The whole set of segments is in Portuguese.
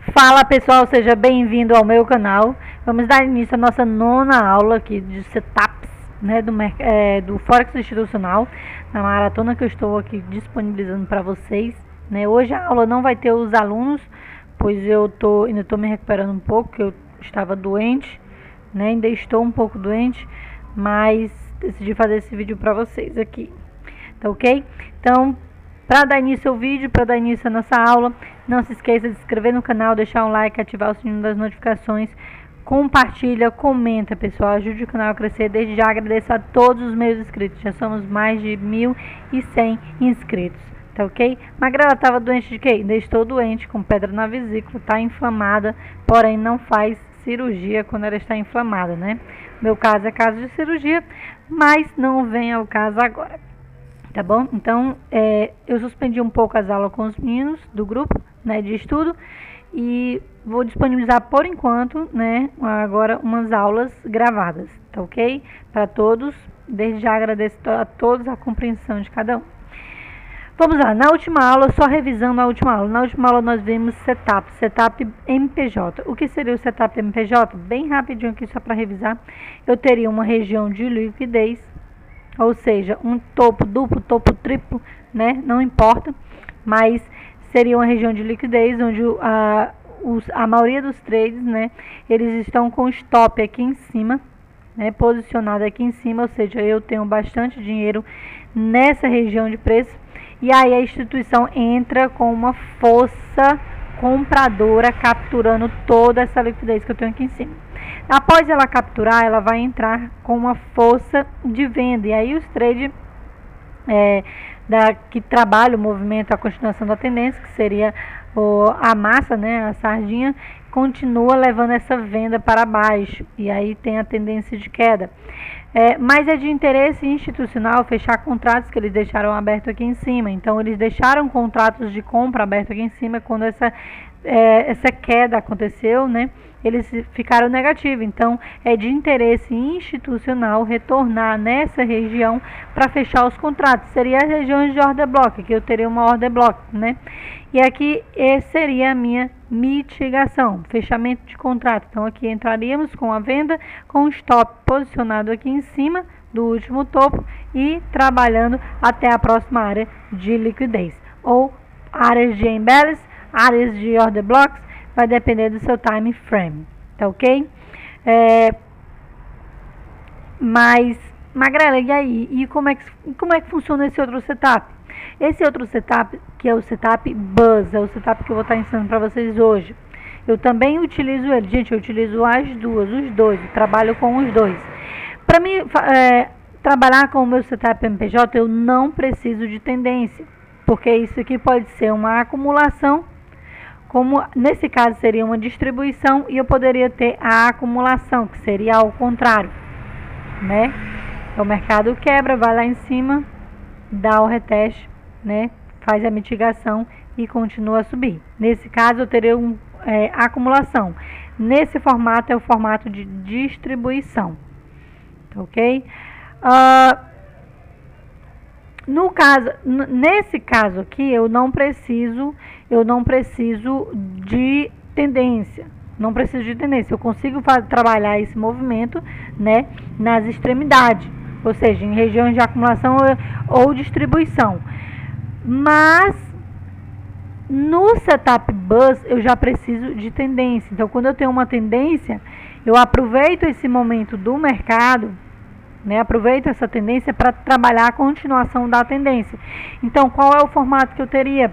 Fala pessoal, seja bem-vindo ao meu canal. Vamos dar início à nossa nona aula aqui de setups, né, do Forex Institucional, na maratona que eu estou aqui disponibilizando para vocês, né. Hoje a aula não vai ter os alunos, pois ainda estou me recuperando um pouco, porque eu estava doente, né, ainda estou um pouco doente, mas decidi fazer esse vídeo para vocês aqui, tá ok? Então, para dar início ao vídeo, para dar início à nossa aula, não se esqueça de se inscrever no canal, deixar um like, ativar o sininho das notificações, compartilha, comenta, pessoal, ajude o canal a crescer. Desde já agradeço a todos os meus inscritos, já somos mais de 1.100 inscritos, tá ok? Magrela estava doente de quê? Ainda estou doente, com pedra na vesícula, está inflamada, porém não faz cirurgia quando ela está inflamada, né? Meu caso é caso de cirurgia, mas não vem ao caso agora. Tá bom? Então, eu suspendi um pouco as aulas com os meninos do grupo, né, de estudo, e vou disponibilizar por enquanto, né, agora umas aulas gravadas, tá ok? Para todos, desde já agradeço a todos a compreensão de cada um. Vamos lá, na última aula, só revisando a última aula, na última aula nós vimos setup MPJ. O que seria o setup MPJ? Bem rapidinho aqui só para revisar, eu teria uma região de liquidez, ou seja, um topo duplo, topo triplo, né? Não importa, mas seria uma região de liquidez onde a maioria dos trades, né? Eles estão com stop aqui em cima, né? Posicionado aqui em cima, ou seja, eu tenho bastante dinheiro nessa região de preço e aí a instituição entra com uma força compradora capturando toda essa liquidez que eu tenho aqui em cima. Após ela capturar, ela vai entrar com uma força de venda. E aí os trades que trabalham o movimento, a continuação da tendência, que seria a massa, né, a sardinha, continua levando essa venda para baixo. E aí tem a tendência de queda. Mas é de interesse institucional fechar contratos que eles deixaram aberto aqui em cima. Então, eles deixaram contratos de compra aberto aqui em cima quando essa queda aconteceu, né? Eles ficaram negativos. Então, é de interesse institucional retornar nessa região para fechar os contratos. Seria as regiões de order block, que eu teria uma order block, né? E aqui seria a minha mitigação, fechamento de contrato. Então, aqui entraríamos com a venda, com o stop posicionado aqui em cima do último topo e trabalhando até a próxima área de liquidez. Ou áreas de imbalance, áreas de order blocks, vai depender do seu time frame, tá ok? Mas, Magrela, e aí? E como é que funciona esse outro setup? Esse outro setup, que é o setup Buzz, é o setup que eu vou estar ensinando para vocês hoje. Eu também utilizo ele, gente, eu utilizo os dois, eu trabalho com os dois. Para mim, trabalhar com o meu setup MPJ, eu não preciso de tendência, porque isso aqui pode ser uma acumulação, como nesse caso seria uma distribuição, e eu poderia ter a acumulação, que seria ao contrário, né? O mercado quebra, vai lá em cima, dá o reteste, né? Faz a mitigação e continua a subir. Nesse caso eu teria acumulação. Nesse formato é o formato de distribuição, ok? Nesse caso aqui, eu não preciso de tendência. Não preciso de tendência. Eu consigo trabalhar esse movimento, né, nas extremidades, ou seja, em regiões de acumulação ou distribuição. Mas no setup Buzz eu já preciso de tendência. Então, quando eu tenho uma tendência, eu aproveito esse momento do mercado, né, aproveito essa tendência para trabalhar a continuação da tendência. Então, qual é o formato que eu teria?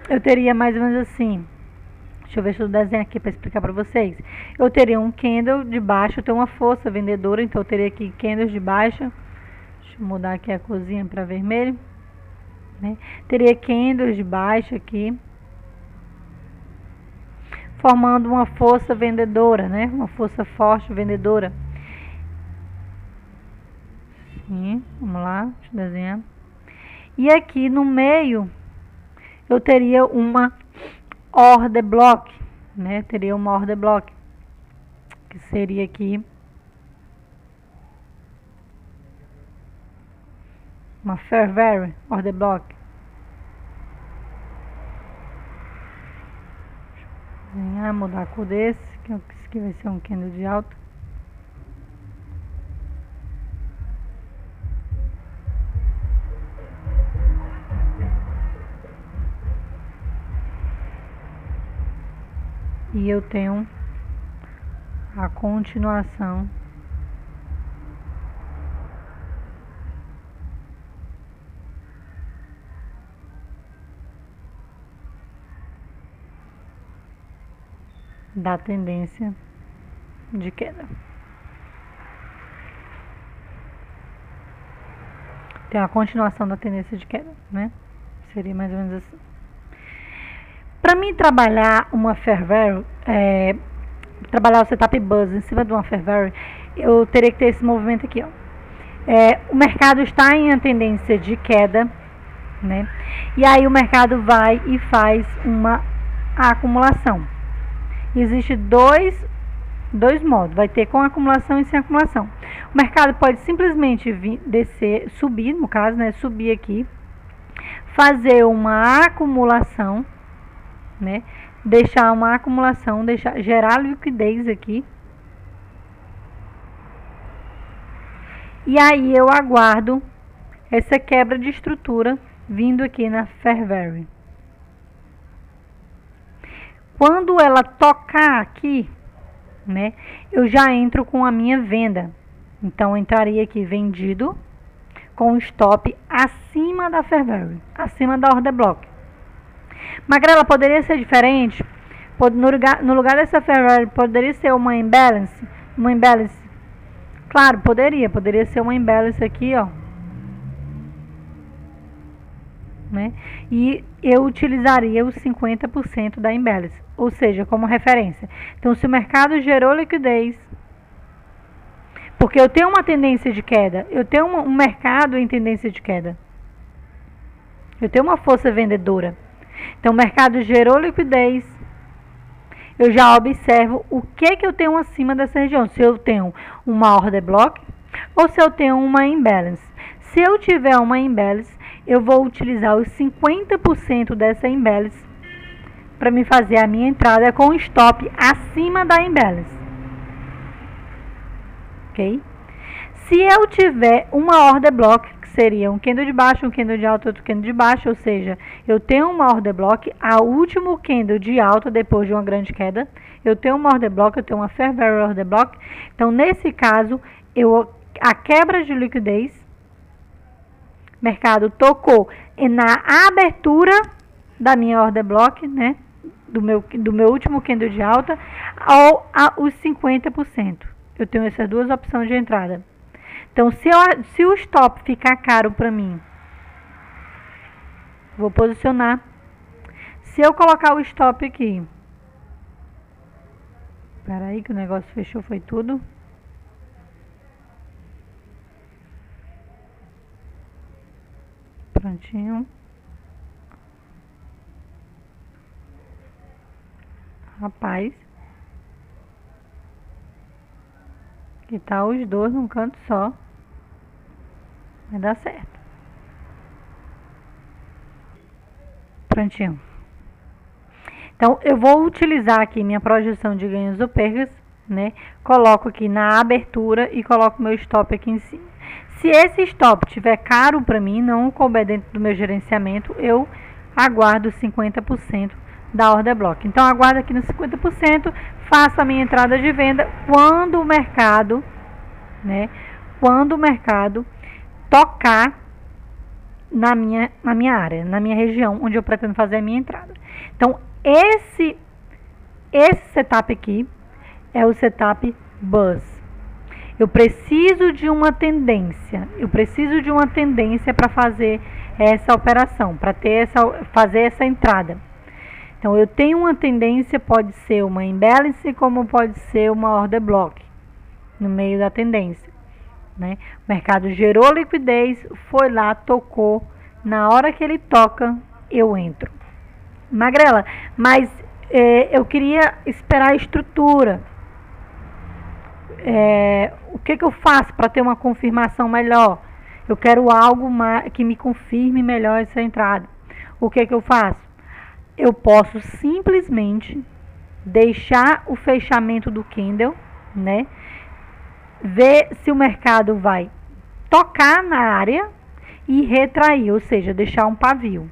Eu teria mais ou menos assim. Deixa eu ver se eu desenho aqui para explicar para vocês. Eu teria um candle de baixa, eu tenho uma força vendedora, então eu teria aqui candles de baixa. Deixa eu mudar aqui a corzinha para vermelho, né? Teria candles de baixa aqui, formando uma força vendedora, né? Uma força forte vendedora. Vamos lá, deixa eu desenhar. E aqui no meio eu teria uma order block, né? Teria uma order block, que seria aqui uma fair value order block. Mudar a cor desse, que esse aqui vai ser um candle de alta. E eu tenho a continuação da tendência de queda. Tem a continuação da tendência de queda, né? Seria mais ou menos assim. Para mim trabalhar uma fair value, trabalhar o setup buzz em cima de uma fair value, eu teria que ter esse movimento aqui, ó. O mercado está em tendência de queda, né? E aí o mercado vai e faz uma acumulação. Existe dois modos, vai ter com acumulação e sem acumulação. O mercado pode simplesmente descer, subir, no caso, né, subir aqui, fazer uma acumulação, né, deixar uma acumulação, gerar liquidez aqui. E aí eu aguardo essa quebra de estrutura vindo aqui na fair value. Quando ela tocar aqui, né, eu já entro com a minha venda. Então, eu entraria aqui vendido com stop acima da fair value, acima da order block. Magrela, poderia ser diferente? No lugar dessa fair value, poderia ser uma imbalance? Claro, poderia ser uma imbalance aqui, ó. Né? E eu utilizaria os 50% da imbalance, ou seja, como referência. Então, se o mercado gerou liquidez, porque eu tenho uma tendência de queda, eu tenho um mercado em tendência de queda, eu tenho uma força vendedora. Então, o mercado gerou liquidez, eu já observo o que eu tenho acima dessa região. Se eu tenho uma order block ou se eu tenho uma imbalance. Se eu tiver uma imbalance, eu vou utilizar os 50% dessa imbalance para me fazer a minha entrada com stop acima da imbalance. Ok? Se eu tiver uma order block, que seria um candle de baixo, um candle de alta, outro candle de baixo, ou seja, eu tenho uma order block, a último candle de alta depois de uma grande queda, eu tenho uma order block, eu tenho uma fair value order block. Então, nesse caso, a quebra de liquidez, mercado tocou na abertura da minha order block, né, do meu último candle de alta, ou os 50%. Eu tenho essas duas opções de entrada. Então, se o stop ficar caro para mim, vou posicionar. Se eu colocar o stop aqui, espera aí que o negócio fechou, foi tudo. Prontinho. Rapaz. Que tá os dois num canto só. Vai dar certo. Prontinho. Então, eu vou utilizar aqui minha projeção de ganhos ou perdas, né? Coloco aqui na abertura e coloco meu stop aqui em cima. Se esse stop tiver caro para mim, não couber dentro do meu gerenciamento, eu aguardo 50% da order block. Então, aguardo aqui no 50%, faço a minha entrada de venda quando o mercado, né? Quando o mercado tocar na minha área, na minha região, onde eu pretendo fazer a minha entrada. Então, esse setup aqui é o setup buzz. Eu preciso de uma tendência. Para fazer essa operação, para fazer essa entrada. Então, eu tenho uma tendência, pode ser uma imbalance, como pode ser uma order block no meio da tendência, né? O mercado gerou liquidez, foi lá, tocou. Na hora que ele toca, eu entro. Magrela, mas eu queria esperar a estrutura. O que eu faço para ter uma confirmação melhor? Eu quero algo que me confirme melhor essa entrada. O que eu faço? Eu posso simplesmente deixar o fechamento do candle, né? Ver se o mercado vai tocar na área e retrair, ou seja, deixar um pavio.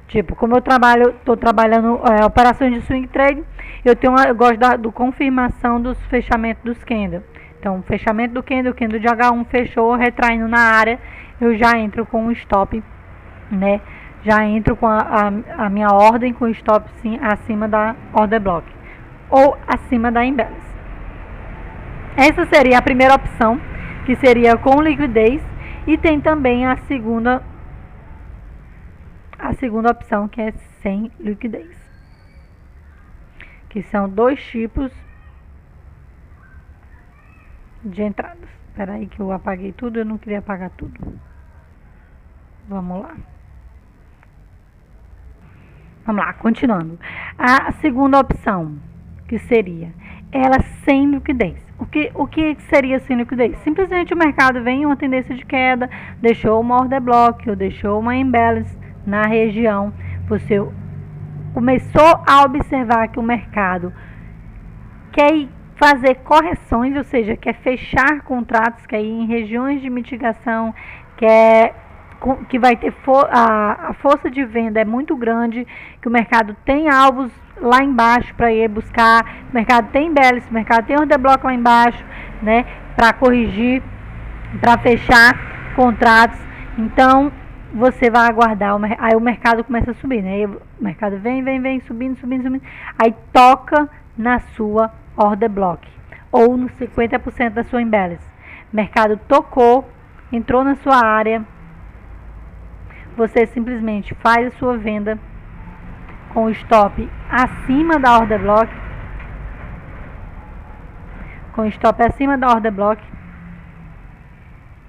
Tipo, como estou trabalhando operações de swing trade, eu gosto do confirmação dos fechamentos dos candles. Então, fechamento do candle, o candle de H1 fechou, retraindo na área, eu já entro com o stop, né? Já entro com a minha ordem com o stop sim acima da order block ou acima da imbalance. Essa seria a primeira opção, que seria com liquidez, e tem também a segunda opção, que é sem liquidez, que são dois tipos de entradas. Espera aí que eu apaguei tudo, eu não queria apagar tudo. Vamos lá. Vamos lá, continuando. A segunda opção, que seria ela sem liquidez. O que seria sem liquidez? Simplesmente o mercado vem em uma tendência de queda, deixou uma order block ou deixou uma imbalance na região. Você começou a observar que o mercado quer fazer correções, ou seja, quer fechar contratos, quer ir em regiões de mitigação, que vai ter a força de venda é muito grande, que o mercado tem alvos lá embaixo para ir buscar, o mercado tem balance, o mercado tem order block lá embaixo, né, para corrigir, para fechar contratos. Então, você vai aguardar, aí o mercado começa a subir, né, o mercado vem, subindo, aí toca na sua order block, ou no 50% da sua imbalance. O mercado tocou, entrou na sua área, você simplesmente faz a sua venda com o stop acima da order block,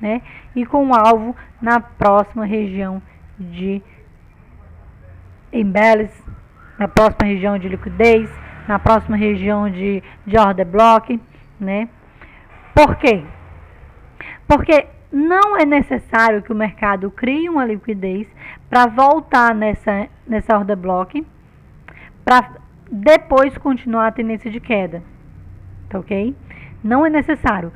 né? E com o alvo na próxima região de imbalance, na próxima região de liquidez, na próxima região de order block, né? Por quê? Porque não é necessário que o mercado crie uma liquidez para voltar nessa order block, para depois continuar a tendência de queda, tá ok? Não é necessário.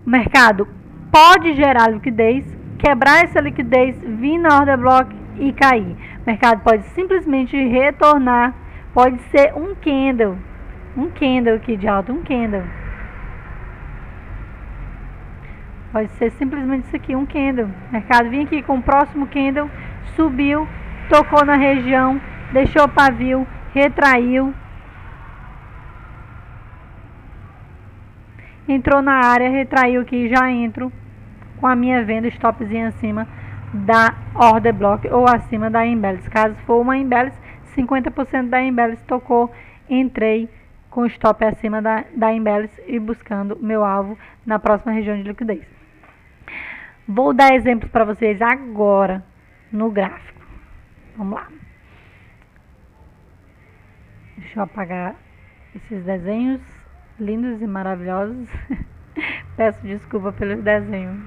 O mercado pode gerar liquidez, quebrar essa liquidez, vir na order block e cair. O mercado pode simplesmente retornar, pode ser um candle aqui de alta, um candle. Pode ser simplesmente isso aqui, um candle. O mercado vinha aqui com o próximo candle, subiu, tocou na região, deixou pavio, retraiu, entrou na área, retraiu aqui, já entro com a minha venda stopzinha acima da order block ou acima da imbalance. Caso for uma imbalance, 50% da imbalance tocou, entrei com o stop acima da imbalance e buscando meu alvo na próxima região de liquidez. Vou dar exemplos para vocês agora no gráfico. Vamos lá. Deixa eu apagar esses desenhos lindos e maravilhosos. Peço desculpa pelos desenhos.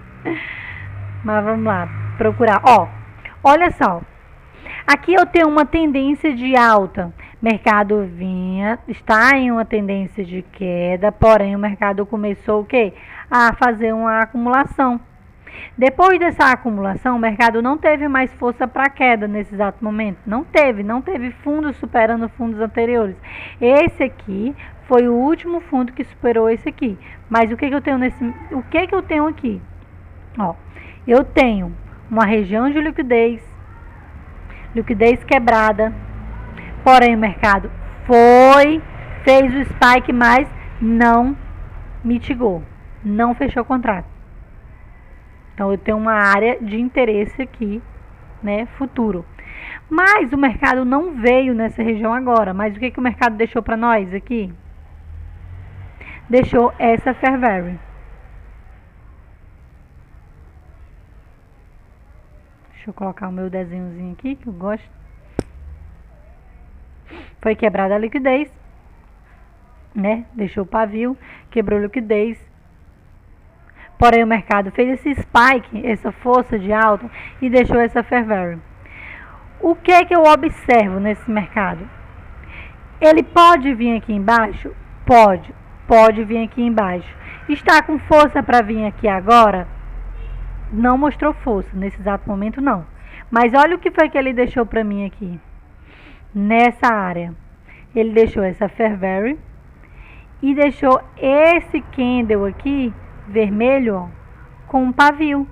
Mas vamos lá, procurar. Ó, olha só. Aqui eu tenho uma tendência de alta. Mercado está em uma tendência de queda, porém o mercado começou o quê? A fazer uma acumulação. Depois dessa acumulação, o mercado não teve mais força para queda nesse exato momento. Não teve fundos superando fundos anteriores. Esse aqui foi o último fundo que superou esse aqui. Mas o que eu tenho aqui? Ó, eu tenho uma região de liquidez quebrada. Porém, o mercado fez o spike, mas não mitigou, não fechou o contrato. Então, eu tenho uma área de interesse aqui, né, futuro. Mas o mercado não veio nessa região agora. Mas o que o mercado deixou para nós aqui? Deixou essa fair value. Deixa eu colocar o meu desenhozinho aqui, que eu gosto. Foi quebrada a liquidez, né? Deixou o pavio, quebrou a liquidez. Porém, o mercado fez esse spike, essa força de alta, e deixou essa fair value. O que eu observo nesse mercado? Ele pode vir aqui embaixo? Pode vir aqui embaixo. Está com força para vir aqui agora? Não mostrou força, nesse exato momento não. Mas olha o que foi que ele deixou para mim aqui. Nessa área. Ele deixou essa Fairberry e deixou esse candle aqui, vermelho, ó, com um pavio.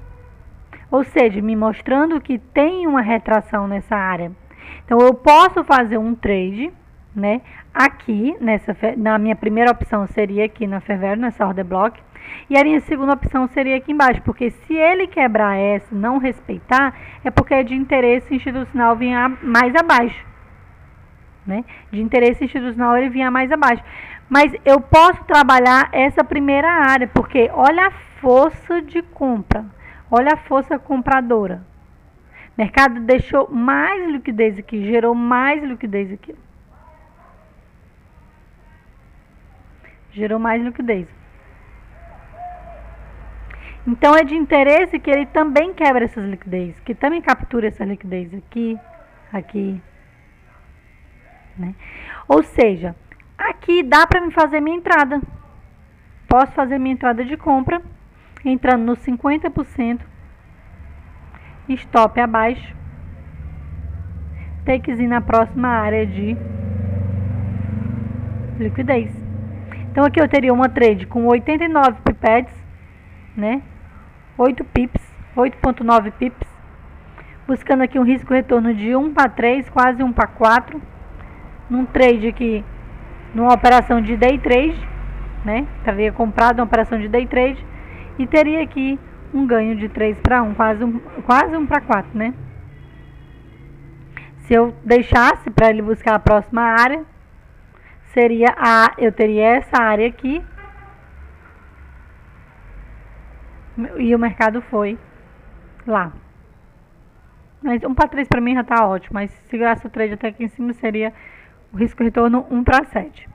Ou seja, me mostrando que tem uma retração nessa área. Então, eu posso fazer um trade, né? Aqui, na minha primeira opção seria aqui na Fairberry, nessa order block. E a minha segunda opção seria aqui embaixo. Porque se ele quebrar essa e não respeitar, é porque é de interesse institucional vir mais abaixo. Né? De interesse institucional ele vinha mais abaixo. Mas eu posso trabalhar essa primeira área, porque olha a força de compra. Olha a força compradora. O mercado deixou mais liquidez aqui, gerou mais liquidez aqui. Gerou mais liquidez. Então é de interesse que ele também quebre essas liquidez, que também capture essa liquidez aqui, aqui. Né? Ou seja, aqui dá para me fazer minha entrada. Posso fazer minha entrada de compra, entrando no 50%, stop abaixo, takezinho na próxima área de liquidez. Então aqui eu teria uma trade com 89 pipettes, né? 8 pips, 8.9 pips, buscando aqui um risco retorno de 1 para 3, quase 1 para 4. Num trade aqui, numa operação de day trade, né? Teria comprado uma operação de day trade e teria aqui um ganho de 3 para 1, quase 1 para 4, né? Se eu deixasse para ele buscar a próxima área, eu teria essa área aqui e o mercado foi lá. Mas 1 para 3 para mim já está ótimo, mas se segurasse o trade até aqui em cima seria o risco retorno 1 para 7.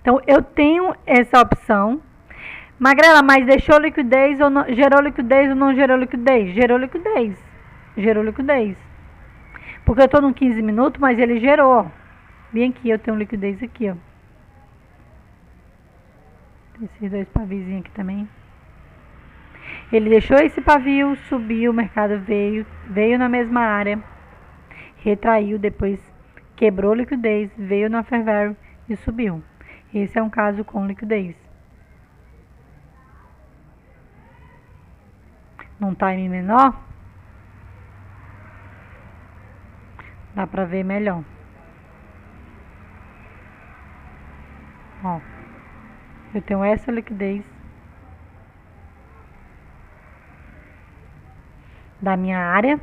Então, eu tenho essa opção. Magrela, mas deixou liquidez ou não, gerou liquidez ou não gerou liquidez? Gerou liquidez. Gerou liquidez. Porque eu estou no 15 minutos, mas ele gerou. Ó. Bem aqui, eu tenho liquidez aqui, ó. Tem esses dois pavizinhos aqui também. Ele deixou esse pavio, subiu, o mercado veio na mesma área, retraiu, depois quebrou liquidez, veio na Fairberry e subiu. Esse é um caso com liquidez. Num time menor, dá pra ver melhor. Ó, eu tenho essa liquidez da minha área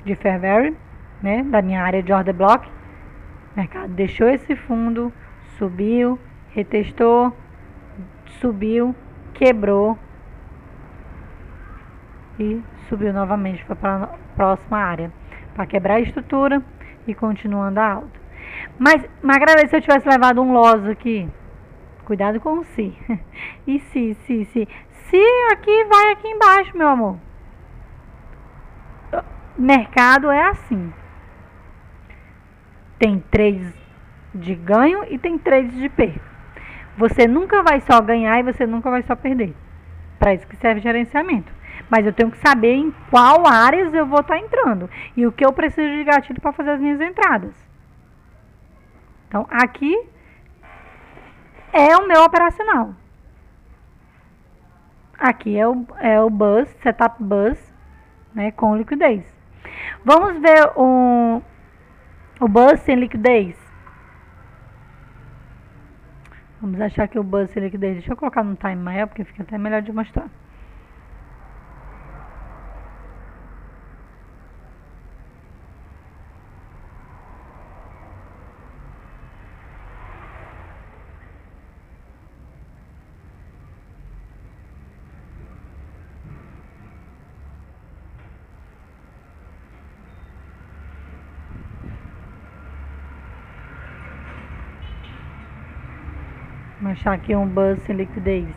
de Fairberry, né, da minha área de order block. O mercado deixou esse fundo, subiu, retestou, subiu, quebrou e subiu novamente, foi para a próxima área, para quebrar a estrutura e continuando a alta. Mas, Magrela, se eu tivesse levado um loss aqui, cuidado com o se. E se aqui vai aqui embaixo, meu amor. Mercado é assim. Tem trades de ganho e tem trades de perda. Você nunca vai só ganhar e você nunca vai só perder. Para isso que serve gerenciamento. Mas eu tenho que saber em qual áreas eu vou estar entrando. E o que eu preciso de gatilho para fazer as minhas entradas. Então, aqui é o meu operacional. Aqui é o bus, setup bus, né, com liquidez. Vamos ver o bus sem liquidez. Vamos achar que o bus sem liquidez. Deixa eu colocar no time maior, porque fica até melhor de mostrar. Vamos achar aqui um bus sem liquidez.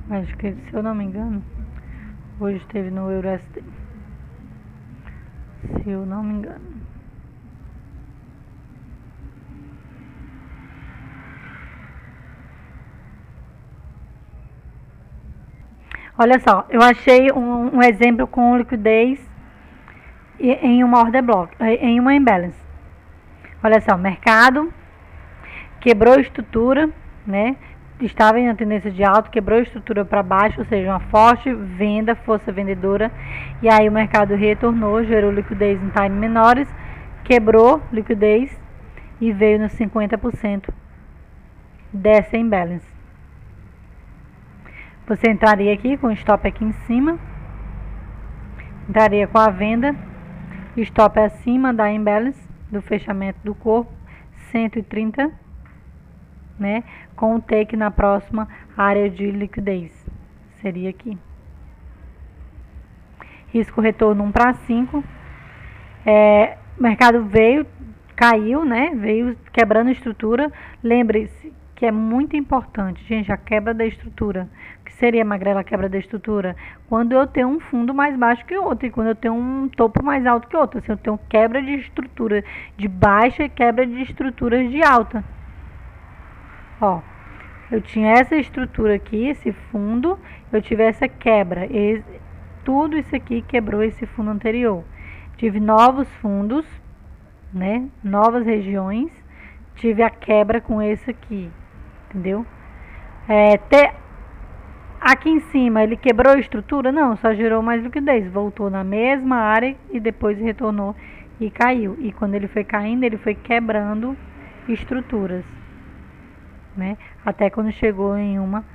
Acho que, se eu não me engano, hoje esteve no EURUSD. Se eu não me engano. Olha só, eu achei um exemplo com liquidez em uma order block, em uma imbalance. Olha só, mercado quebrou a estrutura, né? Estava em uma tendência de alta, quebrou a estrutura para baixo, ou seja, uma forte venda, força vendedora. E aí o mercado retornou, gerou liquidez em time menores, quebrou liquidez e veio nos 50% dessa imbalance. Você entraria aqui com o stop aqui em cima, entraria com a venda, stop acima da imbalance, do fechamento do corpo, 130, né? Com o take na próxima área de liquidez, seria aqui. Risco retorno 1 para 5. O mercado veio, caiu, né? Veio quebrando a estrutura. Lembre-se que é muito importante, gente, a quebra da estrutura. O que seria, Magrela, a quebra da estrutura? Quando eu tenho um fundo mais baixo que outro e quando eu tenho um topo mais alto que outro. Assim, eu tenho quebra de estrutura de baixa e quebra de estruturas de alta. Ó, eu tinha essa estrutura aqui, esse fundo, eu tive essa quebra. Tudo isso aqui quebrou esse fundo anterior. Tive novos fundos, né? Novas regiões. Tive a quebra com esse aqui. Entendeu? Aqui em cima ele quebrou a estrutura? Não, só gerou mais liquidez. Voltou na mesma área e depois retornou e caiu. E quando ele foi caindo, ele foi quebrando estruturas, né? Até quando chegou em uma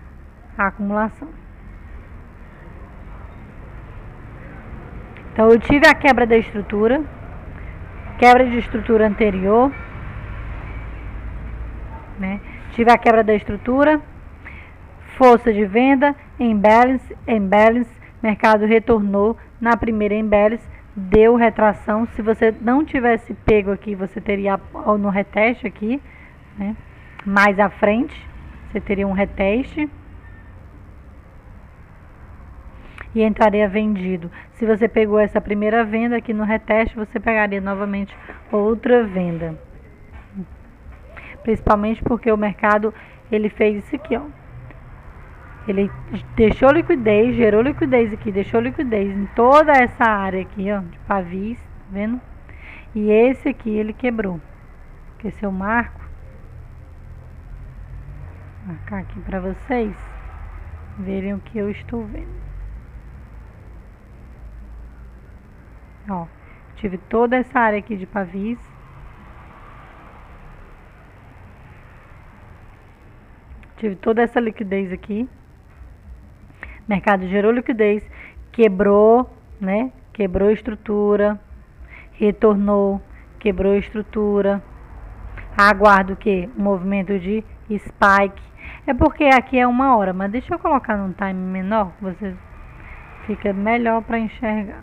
acumulação. Então eu tive a quebra da estrutura, quebra de estrutura anterior, né? Tive a quebra da estrutura, força de venda, imbalance, mercado retornou na primeira imbalance, deu retração. Se você não tivesse pego aqui, você teria no reteste aqui, né? Mais à frente, você teria um reteste e entraria vendido. Se você pegou essa primeira venda aqui no reteste, você pegaria novamente outra venda. Principalmente porque o mercado, ele fez isso aqui, ó. Ele deixou liquidez, gerou liquidez aqui, deixou liquidez em toda essa área aqui, ó, de pavis, tá vendo? E esse aqui ele quebrou. Porque se eu marcar aqui para vocês verem o que eu estou vendo. Ó, tive toda essa área aqui de pavis. Tive toda essa liquidez aqui. Mercado gerou liquidez, quebrou, né? Quebrou a estrutura, retornou, quebrou a estrutura. Aguardo o que? Um movimento de spike. É porque aqui é 1 hora, mas deixa eu colocar num time menor, que você fica melhor para enxergar.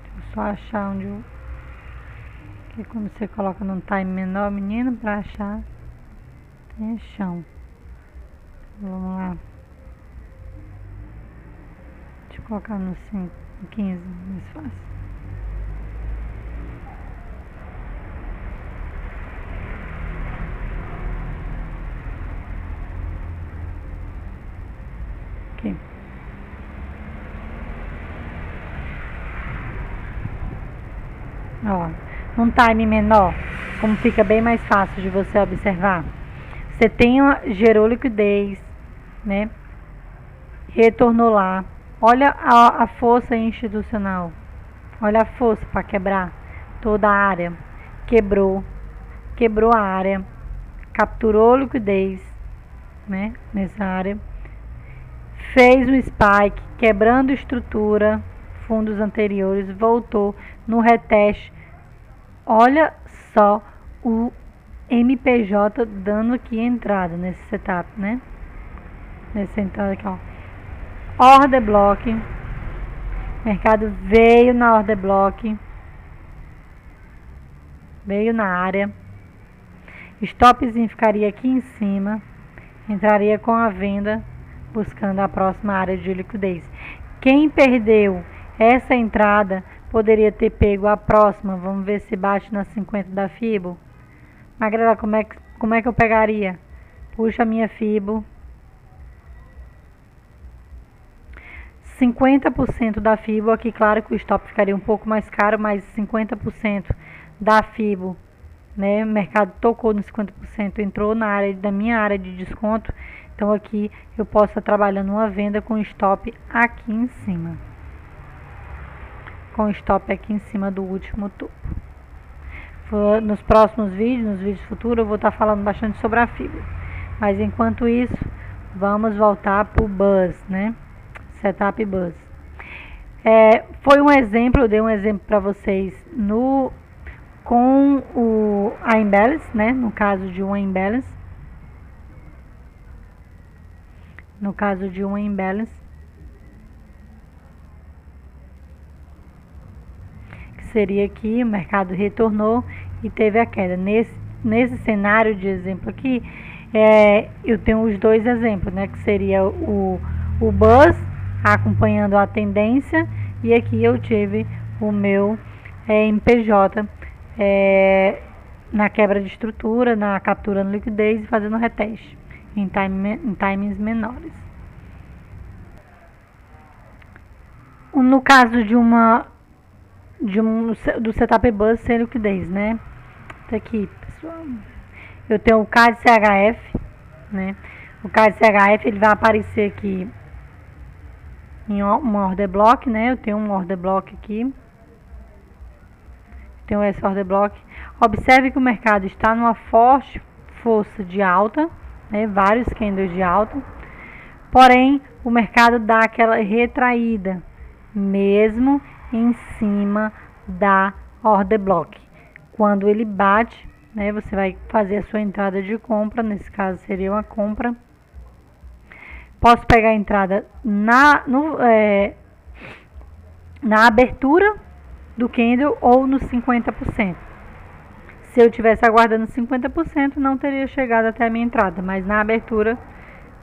Deixa eu só achar onde eu... Que quando você coloca num time menor, menino, para achar tem chão. Vamos lá. Deixa eu colocar no 5, 15, mais fácil. Aqui. Ó, num time menor, como fica bem mais fácil de você observar. Você tem gerou liquidez, né? Retornou lá. Olha a força institucional. Olha a força para quebrar toda a área. Quebrou a área. Capturou liquidez, né? Nessa área. Fez um spike, quebrando estrutura, fundos anteriores, voltou no reteste. Olha só o MPJ dando aqui entrada nesse setup, né? Nessa entrada aqui, ó. Order block. Mercado veio na order block. Veio na área. Stopzinho ficaria aqui em cima, entraria com a venda buscando a próxima área de liquidez. Quem perdeu essa entrada poderia ter pego a próxima. Vamos ver se bate nas 50 da Fibo. Magrela, como é que eu pegaria? Puxa a minha Fibo. 50% da Fibo, aqui claro que o stop ficaria um pouco mais caro, mas 50% da Fibo, né? O mercado tocou no 50%, entrou da minha área de desconto. Então aqui eu posso estar trabalhando uma venda com stop aqui em cima. Com stop aqui em cima do último topo. Nos próximos vídeos, nos vídeos futuros, eu vou estar falando bastante sobre a Fibo. Mas enquanto isso, vamos voltar para o Buzz, né? Setup Buzz. Foi um exemplo, eu dei um exemplo para vocês com a imbalance, né? No caso de uma imbalance. No caso de uma imbalance. Que seria aqui, o mercado retornou e teve a queda. Nesse cenário de exemplo aqui, eu tenho os dois exemplos, né? Que seria o Buzz acompanhando a tendência, e aqui eu tive o meu MPJ na quebra de estrutura, na captura no liquidez e fazendo reteste em timings menores. No caso do setup Buzz sem liquidez, né? Tá aqui, pessoal. Eu tenho o CAD CHF, né? O CAD CHF ele vai aparecer aqui em uma order block, né? Eu tenho um order block aqui. Tenho esse order block. Observe que o mercado está numa forte força de alta, né? Vários candles de alta. Porém, o mercado dá aquela retraída, mesmo em cima da order block. Quando ele bate, né? Você vai fazer a sua entrada de compra. Nesse caso, seria uma compra. Posso pegar a entrada na abertura do candle ou no 50%. Se eu tivesse aguardando 50%, não teria chegado até a minha entrada, mas na abertura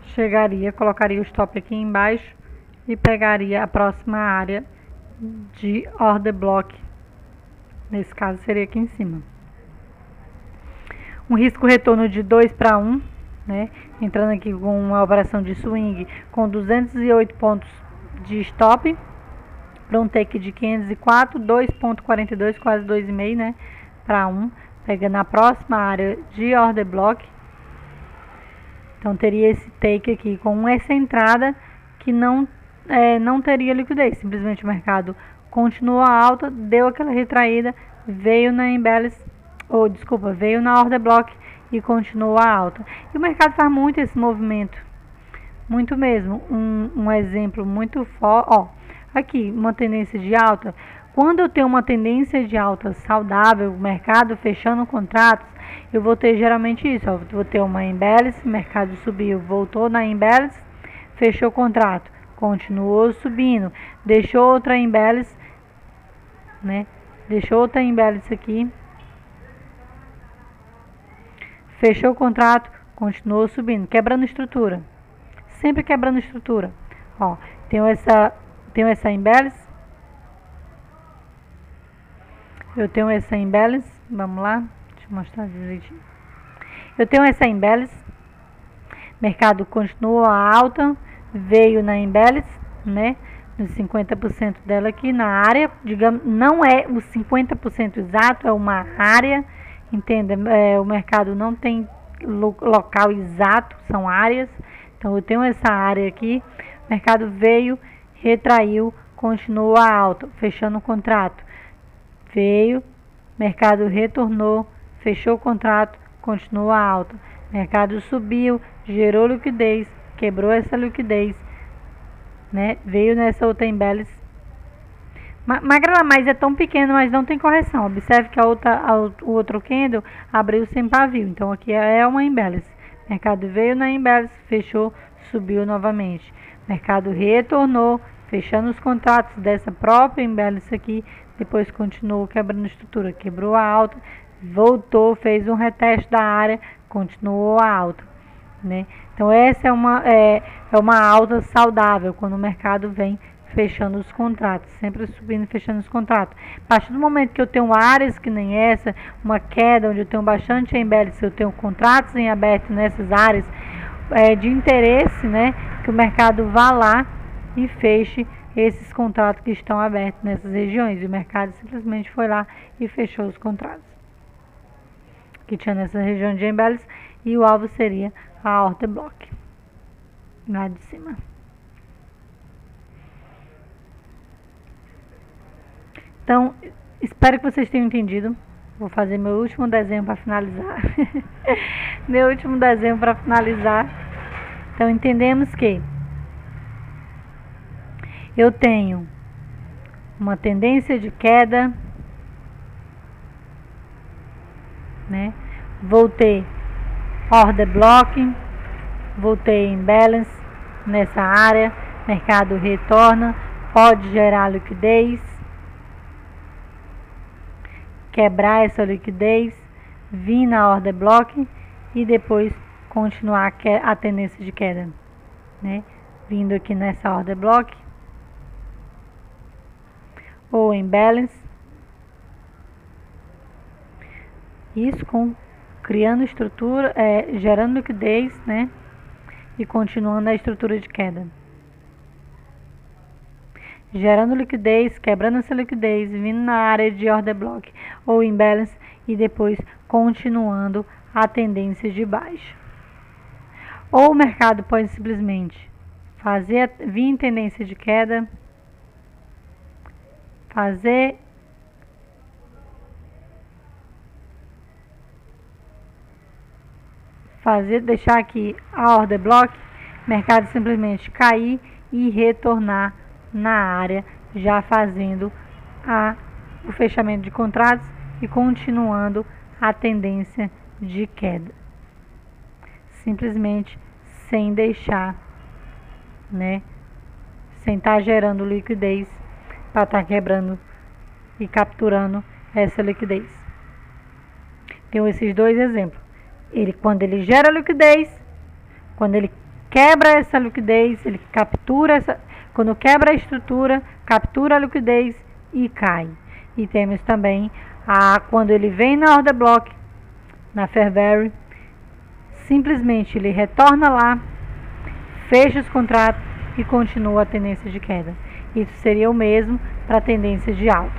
chegaria, colocaria o stop aqui embaixo e pegaria a próxima área de order block. Nesse caso seria aqui em cima. Um risco retorno de 2 para 1. Né? Entrando aqui com uma operação de swing com 208 pontos de stop para um take de 504, 2.42, quase 2,5, né? Para 1, pegando a próxima área de order block. Então teria esse take aqui com essa entrada que não teria liquidez, simplesmente o mercado continuou alta, deu aquela retraída, veio na imbalance, veio na order block e continua alta. E o mercado faz muito esse movimento. Muito mesmo. Um exemplo muito forte. Aqui, uma tendência de alta. Quando eu tenho uma tendência de alta saudável, o mercado fechando contratos, eu vou ter geralmente isso. Vou ter uma imbalance, o mercado subiu, voltou na imbalance, fechou o contrato, continuou subindo, deixou outra imbalance, né? Deixou outra imbalance aqui. Fechou o contrato, continuou subindo, quebrando estrutura. Sempre quebrando estrutura. Tenho essa imbalance. Eu tenho essa imbalance. Vamos lá, deixa eu mostrar direitinho. Eu tenho essa imbalance. Mercado continuou alta, veio na imbalance, né? Nos 50% dela aqui na área. Digamos, não é o 50% exato, é uma área. Entenda, o mercado não tem local exato, são áreas. Então eu tenho essa área aqui, o mercado veio, retraiu, continua alta, fechando o contrato. Veio, mercado retornou, fechou o contrato, continua alta. Mercado subiu, gerou liquidez, quebrou essa liquidez, né? Veio nessa outra imbalance. Magrela, mas é tão pequeno, mas não tem correção. Observe que o outro candle abriu sem pavio. Então aqui é uma imbalance. Mercado veio na imbalance, fechou, subiu novamente. Mercado retornou, fechando os contratos dessa própria imbalance aqui. Depois continuou quebrando estrutura, quebrou a alta, voltou, fez um reteste da área, continuou a alta. né? Então essa é uma alta saudável, quando o mercado vem fechando os contratos, sempre subindo e fechando os contratos. A partir do momento que eu tenho áreas que nem essa, uma queda onde eu tenho bastante embellice, eu tenho contratos em aberto nessas áreas, é de interesse, né, que o mercado vá lá e feche esses contratos que estão abertos nessas regiões. E o mercado simplesmente foi lá e fechou os contratos que tinha nessa região de embellice, e o alvo seria a order block lá de cima. Então, espero que vocês tenham entendido. Vou fazer meu último desenho para finalizar. Meu último desenho para finalizar. Então, entendemos que eu tenho uma tendência de queda, né? Voltei order block, voltei em balance nessa área, mercado retorna, pode gerar liquidez, quebrar essa liquidez, vir na order block e depois continuar a tendência de queda, né? Vindo aqui nessa order block ou em balance, isso criando estrutura, gerando liquidez, né? E continuando a estrutura de queda, gerando liquidez, quebrando essa liquidez, vindo na área de order block ou imbalance e depois continuando a tendência de baixa. Ou o mercado pode simplesmente vir em tendência de queda, deixar aqui a order block, mercado simplesmente cair e retornar na área, já fazendo o fechamento de contratos e continuando a tendência de queda, simplesmente sem deixar, né, sem estar gerando liquidez para estar quebrando e capturando essa liquidez. Tenho esses dois exemplos. Quando ele gera liquidez, quando ele quebra essa liquidez, ele captura quando quebra a estrutura, captura a liquidez e cai. E temos também quando ele vem na order block, na fair value, simplesmente ele retorna lá, fecha os contratos e continua a tendência de queda. Isso seria o mesmo para a tendência de alta,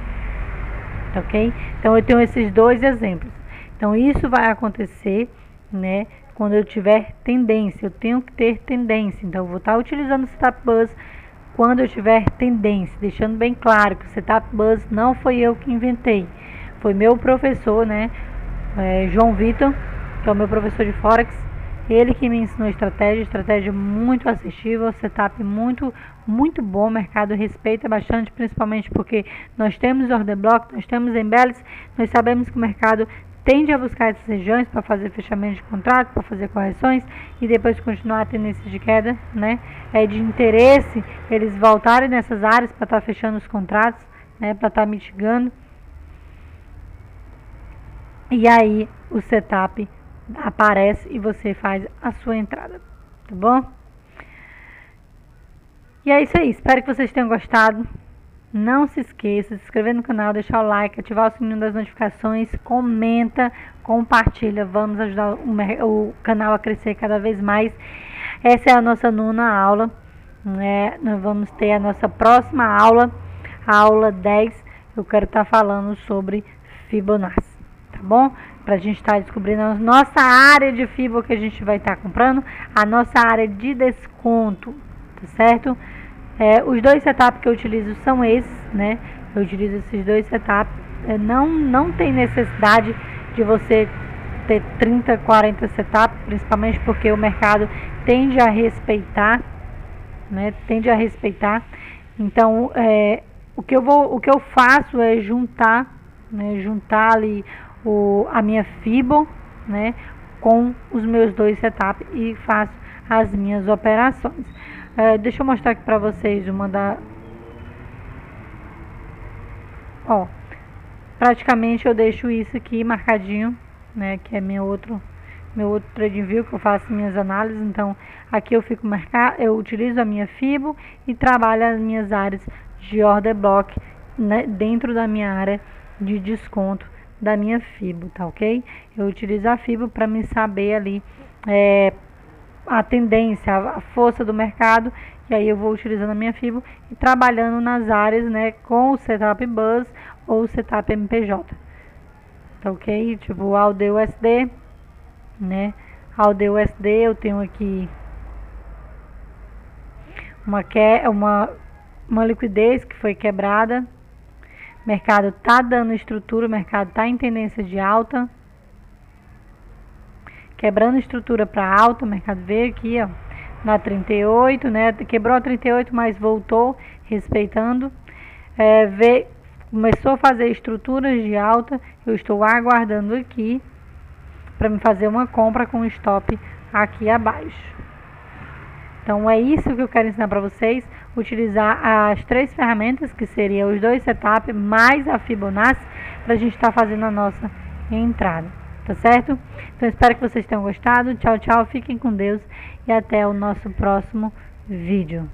ok? Então eu tenho esses dois exemplos. Então isso vai acontecer, né, quando eu tiver tendência. Eu tenho que ter tendência. Então eu vou estar utilizando o Setup Buzz quando eu tiver tendência, deixando bem claro que o Setup Buzz não foi eu que inventei, foi meu professor, né, João Vitor, que é o meu professor de Forex. Ele que me ensinou estratégia muito acessível, setup muito bom, o mercado respeita bastante, principalmente porque nós temos order block, nós temos embellice, nós sabemos que o mercado tende a buscar essas regiões para fazer fechamento de contrato, para fazer correções e depois continuar a tendência de queda, né? É de interesse eles voltarem nessas áreas para estar fechando os contratos, né? Para estar mitigando. E aí o setup aparece e você faz a sua entrada, tá bom? E é isso aí, espero que vocês tenham gostado. Não se esqueça de se inscrever no canal, deixar o like, ativar o sininho das notificações, comenta, compartilha, vamos ajudar o canal a crescer cada vez mais. Essa é a nossa 9ª aula, né? Nós vamos ter a nossa próxima aula, a aula 10, eu quero estar falando sobre Fibonacci, tá bom? Para a gente estar descobrindo a nossa área de Fibo que a gente vai estar comprando, a nossa área de desconto, tá certo? Os dois setups que eu utilizo são esses, né? Eu utilizo esses dois setups. Não tem necessidade de você ter 30, 40 setups, principalmente porque o mercado tende a respeitar, né? Tende a respeitar. Então, o que eu faço é juntar, né? Juntar ali a minha Fibo, né? Com os meus dois setups e faço as minhas operações. Deixa eu mostrar aqui pra vocês uma da... Ó, praticamente eu deixo isso aqui marcadinho, né? Que é meu outro meu outro TradingView que eu faço minhas análises. Então aqui eu utilizo a minha FIBO e trabalho as minhas áreas de order block, né, dentro da minha área de desconto da minha FIBO, tá ok? Eu utilizo a FIBO para me saber ali a tendência, a força do mercado, e aí eu vou utilizando a minha FIBO e trabalhando nas áreas, né, com o setup Buzz ou o setup MPJ, tá ok? Tipo AUD USD, né? AUD USD eu tenho aqui uma liquidez que foi quebrada. O mercado tá dando estrutura, o mercado tá em tendência de alta, quebrando estrutura para alta. O mercado veio aqui, ó, na 38, né? Quebrou a 38, mas voltou respeitando. Começou a fazer estruturas de alta. Eu estou aguardando aqui para me fazer uma compra com stop aqui abaixo. Então é isso que eu quero ensinar para vocês, utilizar as 3 ferramentas, que seriam os 2 setups mais a Fibonacci, para a gente estar fazendo a nossa entrada, tá certo? Então espero que vocês tenham gostado. Tchau, tchau, fiquem com Deus e até o nosso próximo vídeo.